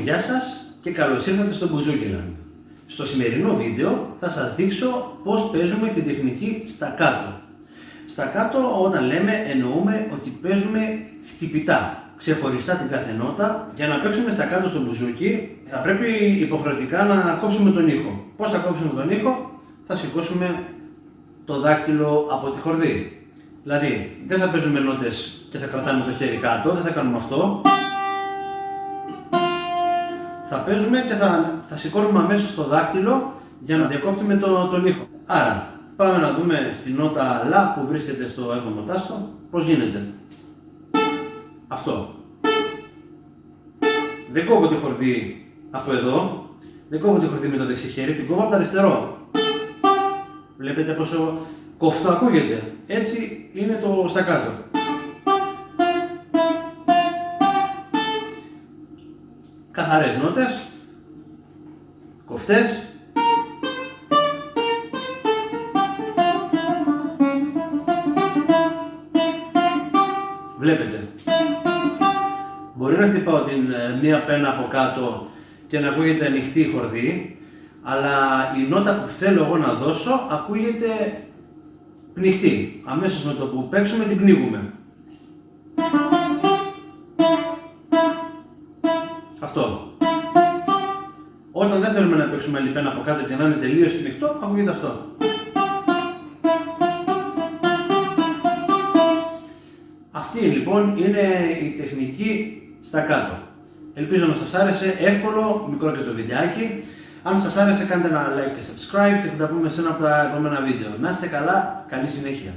γεια σας και καλώς ήρθατε στο Μπουζούκιλαντ. Στο σημερινό βίντεο θα σας δείξω πώς παίζουμε την τεχνική στα κάτω. Στα κάτω, όταν λέμε, εννοούμε ότι παίζουμε χτυπητά, ξεχωριστά την κάθε νότα. Για να παίξουμε στα κάτω στο μπουζούκι θα πρέπει υποχρεωτικά να κόψουμε τον ήχο. Πώς θα κόψουμε τον ήχο? Θα σηκώσουμε το δάχτυλο από τη χορδή. Δηλαδή, δεν θα παίζουμε νότες και θα κρατάμε το χέρι κάτω, δεν θα κάνουμε αυτό. Θα παίζουμε και θα σηκώνουμε αμέσως το δάχτυλο για να διακόπτουμε τον ήχο. Άρα, πάμε να δούμε στη νότα λα που βρίσκεται στο 7ο τάστο πώς γίνεται. Αυτό. Δεν κόβω τη χορδή από εδώ, δεν κόβω τη χορδή με το δεξί χέρι, την κόβω από το αριστερό. Βλέπετε πόσο κοφτό ακούγεται. Έτσι είναι το στα κάτω. Καθαρές νότες, κοφτές. Βλέπετε. Μπορεί να χτυπάω την μία πένα από κάτω και να ακούγεται ανοιχτή η χορδή, αλλά η νότα που θέλω εγώ να δώσω ακούγεται πνιχτή. Αμέσως με το που παίξουμε την πνίγουμε. Αυτό. Όταν δεν θέλουμε να παίξουμε άλλη πένα από κάτω και να είναι τελείως πνιχτό, ακούγεται αυτό. Αυτή λοιπόν είναι η τεχνική στα κάτω. Ελπίζω να σας άρεσε, εύκολο, μικρό και το βιντεάκι. Αν σας άρεσε κάντε ένα like και subscribe και θα τα πούμε σε ένα από τα επόμενα βίντεο. Να είστε καλά, καλή συνέχεια.